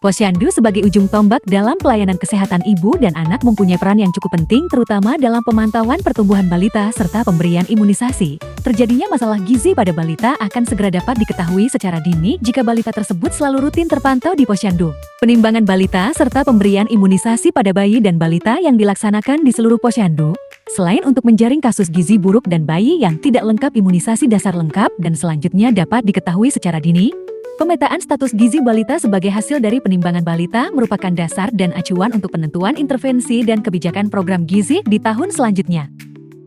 Posyandu sebagai ujung tombak dalam pelayanan kesehatan ibu dan anak mempunyai peran yang cukup penting terutama dalam pemantauan pertumbuhan balita serta pemberian imunisasi. Terjadinya masalah gizi pada balita akan segera dapat diketahui secara dini jika balita tersebut selalu rutin terpantau di posyandu. Penimbangan balita serta pemberian imunisasi pada bayi dan balita yang dilaksanakan di seluruh posyandu, selain untuk menjaring kasus gizi buruk dan bayi yang tidak lengkap imunisasi dasar lengkap dan selanjutnya dapat diketahui secara dini, pemetaan status gizi balita sebagai hasil dari penimbangan balita merupakan dasar dan acuan untuk penentuan intervensi dan kebijakan program gizi di tahun selanjutnya.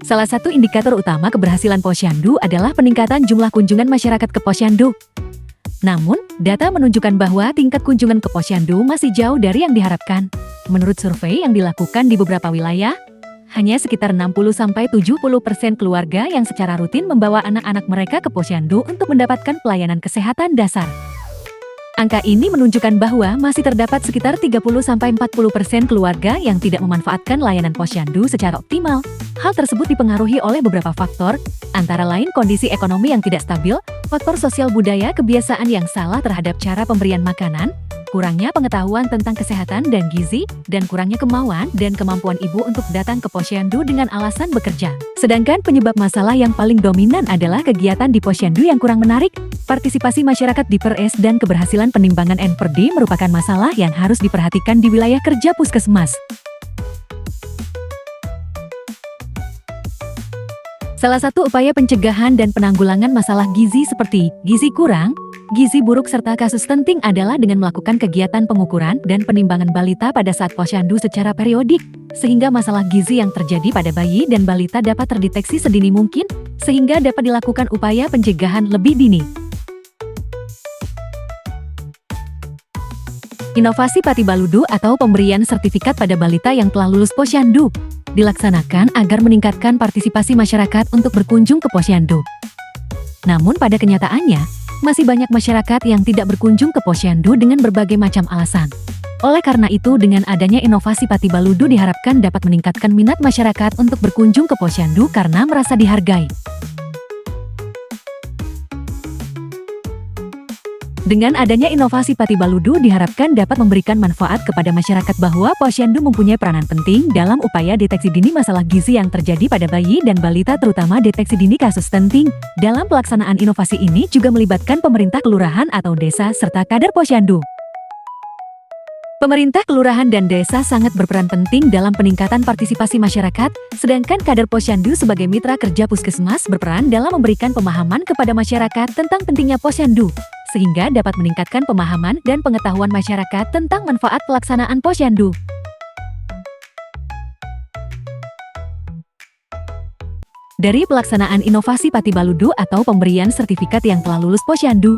Salah satu indikator utama keberhasilan posyandu adalah peningkatan jumlah kunjungan masyarakat ke posyandu. Namun, data menunjukkan bahwa tingkat kunjungan ke posyandu masih jauh dari yang diharapkan. Menurut survei yang dilakukan di beberapa wilayah, hanya sekitar 60–70% keluarga yang secara rutin membawa anak-anak mereka ke posyandu untuk mendapatkan pelayanan kesehatan dasar. Angka ini menunjukkan bahwa masih terdapat sekitar 30–40% keluarga yang tidak memanfaatkan layanan posyandu secara optimal. Hal tersebut dipengaruhi oleh beberapa faktor, antara lain kondisi ekonomi yang tidak stabil, faktor sosial budaya, kebiasaan yang salah terhadap cara pemberian makanan, kurangnya pengetahuan tentang kesehatan dan gizi, dan kurangnya kemauan dan kemampuan ibu untuk datang ke posyandu dengan alasan bekerja. Sedangkan penyebab masalah yang paling dominan adalah kegiatan di posyandu yang kurang menarik, partisipasi masyarakat di PRS dan keberhasilan penimbangan N/D merupakan masalah yang harus diperhatikan di wilayah kerja puskesmas. Salah satu upaya pencegahan dan penanggulangan masalah gizi seperti gizi kurang, gizi buruk serta kasus stunting adalah dengan melakukan kegiatan pengukuran dan penimbangan balita pada saat posyandu secara periodik, sehingga masalah gizi yang terjadi pada bayi dan balita dapat terdeteksi sedini mungkin, sehingga dapat dilakukan upaya pencegahan lebih dini. Inovasi Pati Baludu atau pemberian sertifikat pada balita yang telah lulus posyandu dilaksanakan agar meningkatkan partisipasi masyarakat untuk berkunjung ke posyandu. Namun pada kenyataannya, masih banyak masyarakat yang tidak berkunjung ke posyandu dengan berbagai macam alasan. Oleh karena itu, dengan adanya inovasi Pati Baludu diharapkan dapat meningkatkan minat masyarakat untuk berkunjung ke posyandu karena merasa dihargai. Dengan adanya inovasi Pati Baludu diharapkan dapat memberikan manfaat kepada masyarakat bahwa posyandu mempunyai peranan penting dalam upaya deteksi dini masalah gizi yang terjadi pada bayi dan balita terutama deteksi dini kasus stunting. Dalam pelaksanaan inovasi ini juga melibatkan pemerintah kelurahan atau desa serta kader posyandu. Pemerintah kelurahan dan desa sangat berperan penting dalam peningkatan partisipasi masyarakat, sedangkan kader posyandu sebagai mitra kerja puskesmas berperan dalam memberikan pemahaman kepada masyarakat tentang pentingnya posyandu, sehingga dapat meningkatkan pemahaman dan pengetahuan masyarakat tentang manfaat pelaksanaan posyandu. Dari pelaksanaan inovasi Pati Baludu atau pemberian sertifikat yang telah lulus posyandu,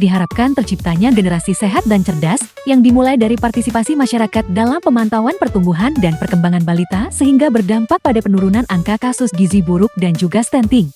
diharapkan terciptanya generasi sehat dan cerdas yang dimulai dari partisipasi masyarakat dalam pemantauan pertumbuhan dan perkembangan balita sehingga berdampak pada penurunan angka kasus gizi buruk dan juga stunting.